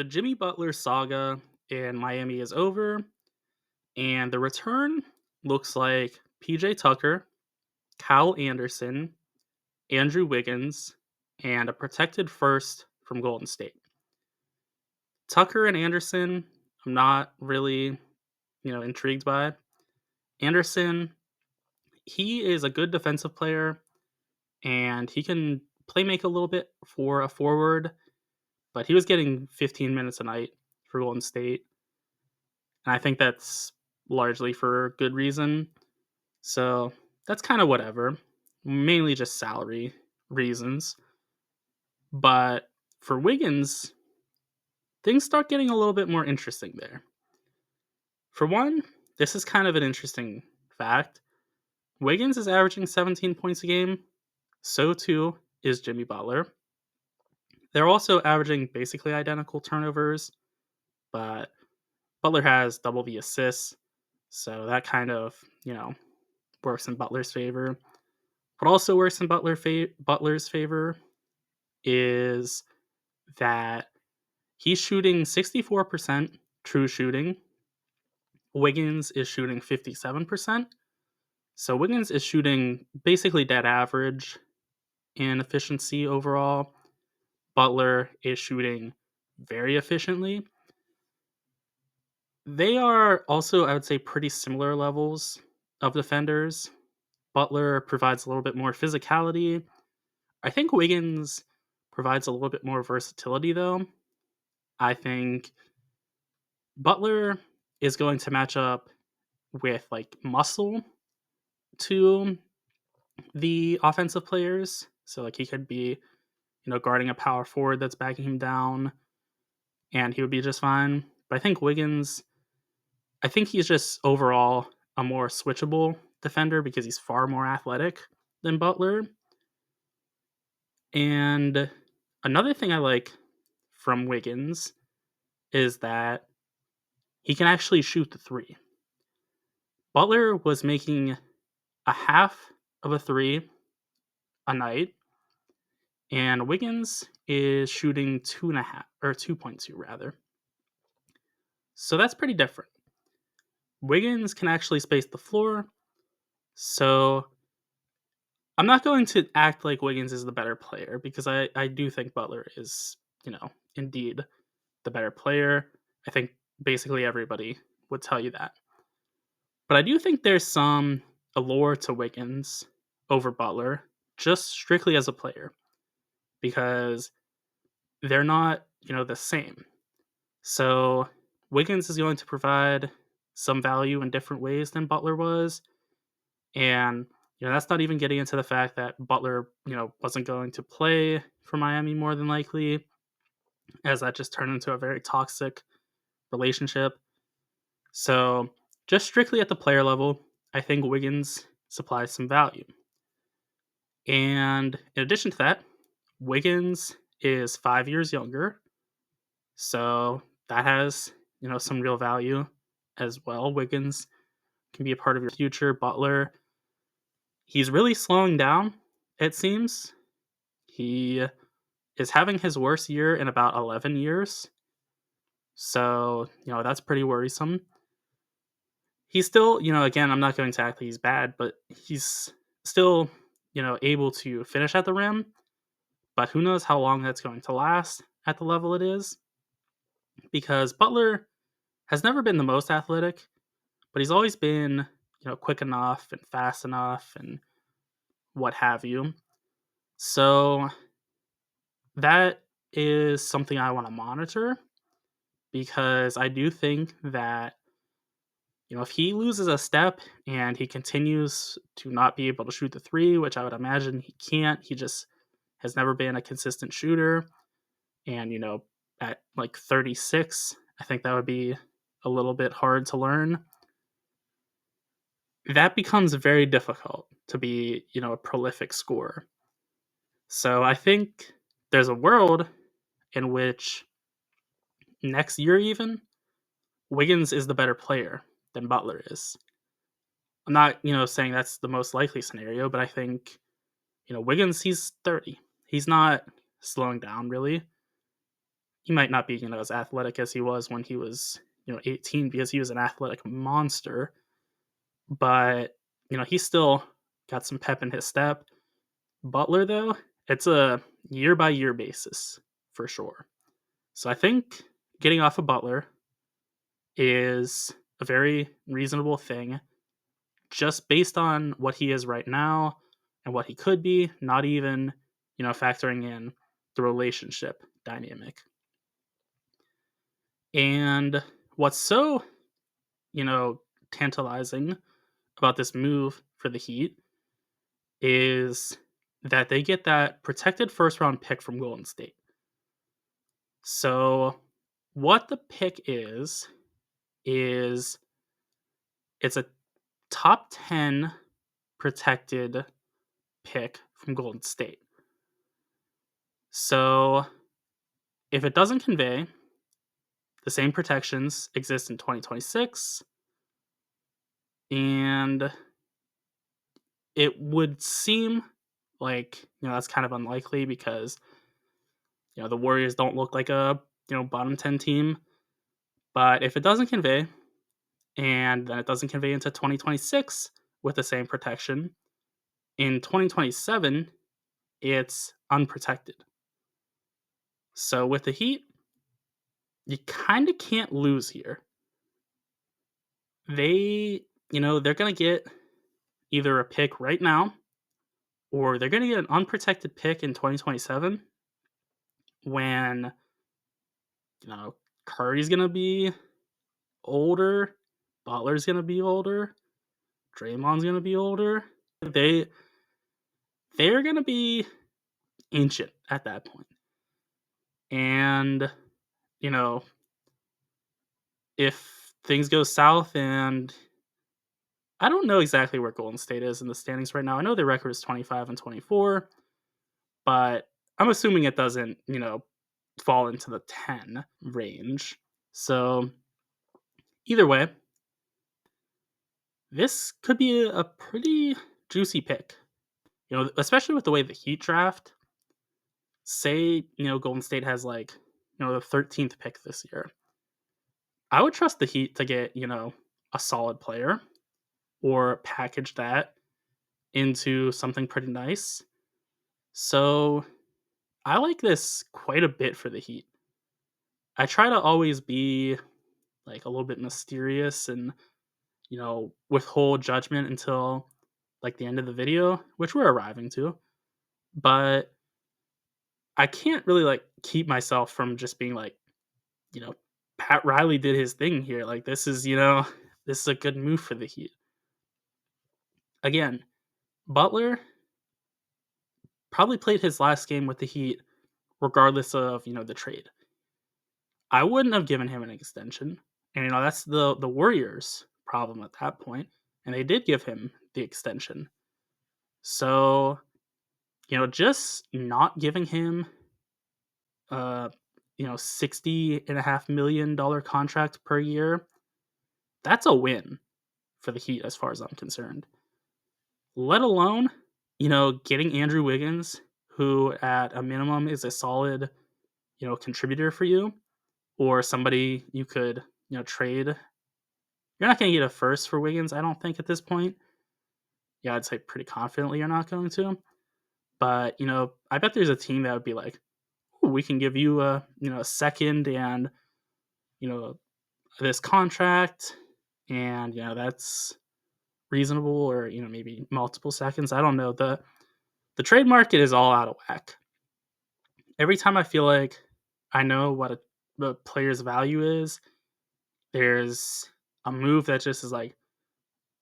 The Jimmy Butler saga in Miami is over, and the return looks like PJ Tucker, Kyle Anderson, Andrew Wiggins, and a protected first from Golden State. Tucker and Anderson, I'm not really, intrigued by. Anderson, he is a good defensive player and he can play make a little bit for a forward, but he was getting 15 minutes a night for Golden State. And I think that's largely for good reason. So that's kind of whatever. Mainly just salary reasons. But for Wiggins, things start getting a little bit more interesting there. For one, this is kind of an interesting fact. Wiggins is averaging 17 points a game. So too is Jimmy Butler. They're also averaging basically identical turnovers, but Butler has double the assists. So that kind of, works in Butler's favor. What also works in Butler's favor is that he's shooting 64% true shooting. Wiggins is shooting 57%. So Wiggins is shooting basically dead average in efficiency overall. Butler is shooting very efficiently. They are also, I would say, pretty similar levels of defenders. Butler provides a little bit more physicality. I think Wiggins provides a little bit more versatility, though. I think Butler is going to match up with like muscle to the offensive players. So like he could be, guarding a power forward that's backing him down and he would be just fine. But I think Wiggins, I think he's just overall a more switchable defender because he's far more athletic than Butler. And another thing I like from Wiggins is that he can actually shoot the three. Butler was making a half of a three a night, and Wiggins is shooting 2.5 or 2.2 rather. So that's pretty different. Wiggins can actually space the floor, so I'm not going to act like Wiggins is the better player because I do think Butler is, indeed the better player. I think basically everybody would tell you that. But I do think there's some allure to Wiggins over Butler, just strictly as a player, because they're not, the same. So Wiggins is going to provide some value in different ways than Butler was. And, that's not even getting into the fact that Butler, wasn't going to play for Miami more than likely, as that just turned into a very toxic relationship. So just strictly at the player level, I think Wiggins supplies some value. And in addition to that, Wiggins is 5 years younger. So that has, some real value as well. Wiggins can be a part of your future. Butler, he's really slowing down, it seems. He is having his worst year in about 11 years. So, that's pretty worrisome. He's still, again, I'm not going to act like he's bad, but he's still, able to finish at the rim. But who knows how long that's going to last at the level it is. Because Butler has never been the most athletic, but he's always been, quick enough and fast enough and what have you. So that is something I want to monitor because I do think that, if he loses a step and he continues to not be able to shoot the three, which I would imagine he can't, he just has never been a consistent shooter. And, at like 36, I think that would be a little bit hard to learn. That becomes very difficult to be, a prolific scorer. So I think there's a world in which next year even, Wiggins is the better player than Butler is. I'm not, saying that's the most likely scenario, but I think, Wiggins, he's 30. He's not slowing down really. he might not be, as athletic as he was when he was, 18 because he was an athletic monster, but, he's still got some pep in his step. Butler, though, it's a year by year basis for sure. So I think getting off of Butler is a very reasonable thing just based on what he is right now and what he could be, not even, factoring in the relationship dynamic. And what's so, tantalizing about this move for the Heat is that they get that protected first round pick from Golden State. So what the pick is it's a top 10 protected pick from Golden State. So if it doesn't convey, the same protections exist in 2026, and it would seem like, that's kind of unlikely because, the Warriors don't look like a, bottom 10 team. But if it doesn't convey, and then it doesn't convey into 2026 with the same protection, in 2027, it's unprotected. So with the Heat, you kind of can't lose here. They're going to get either a pick right now or they're going to get an unprotected pick in 2027 when, Curry's going to be older, Butler's going to be older, Draymond's going to be older. They're going to be ancient at that point. And, if things go south, and I don't know exactly where Golden State is in the standings right now. I know their record is 25-24, but I'm assuming it doesn't, fall into the 10 range. So either way, this could be a pretty juicy pick. Especially with the way the Heat draft. Say, Golden State has like, the 13th pick this year. I would trust the Heat to get, a solid player or package that into something pretty nice. So I like this quite a bit for the Heat. I try to always be like a little bit mysterious and, withhold judgment until like the end of the video, which we're arriving to. But I can't really like keep myself from just being like, Pat Riley did his thing here. Like this is a good move for the Heat. Again, Butler probably played his last game with the Heat regardless of, the trade. I wouldn't have given him an extension. And that's the Warriors' problem at that point. And they did give him the extension. So, just not giving him $60.5 million contract per year, that's a win for the Heat as far as I'm concerned. Let alone, getting Andrew Wiggins, who at a minimum is a solid, contributor for you, or somebody you could, trade. You're not going to get a first for Wiggins, I don't think, at this point. Yeah, I'd say pretty confidently you're not going to. But, I bet there's a team that would be like, we can give you a second and, this contract, and, that's reasonable, or, maybe multiple seconds. I don't know. The trade market is all out of whack. Every time I feel like I know what a player's value is, there's a move that just is like,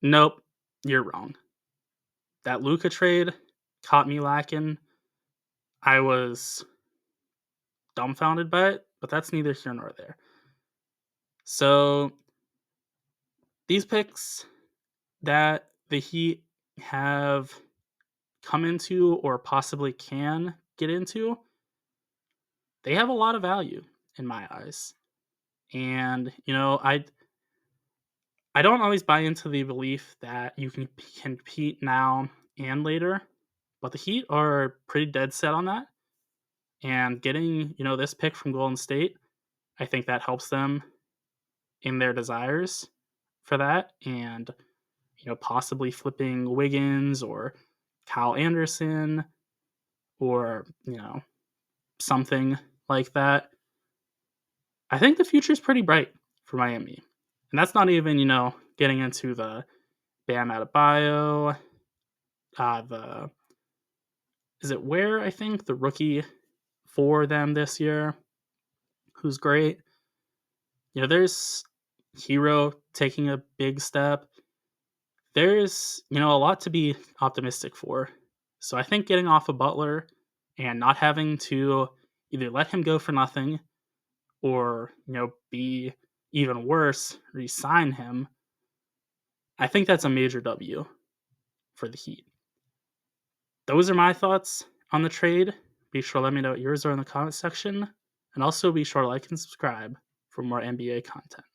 nope, you're wrong. That Luka trade caught me lacking. I was dumbfounded by it, but that's neither here nor there. So these picks that the Heat have come into or possibly can get into, they have a lot of value in my eyes. And, I don't always buy into the belief that you can compete now and later, but the Heat are pretty dead set on that. And getting, this pick from Golden State, I think that helps them in their desires for that. And, possibly flipping Wiggins or Kyle Anderson or, something like that. I think the future is pretty bright for Miami. And that's not even, getting into the Bam Adebayo, the is it Ware, I think, the rookie for them this year, who's great. There's Hero taking a big step. There's, a lot to be optimistic for. So I think getting off of Butler and not having to either let him go for nothing or, be even worse, re-sign him, I think that's a major W for the Heat. Those are my thoughts on the trade. Be sure to let me know what yours are in the comment section. And also be sure to like and subscribe for more NBA content.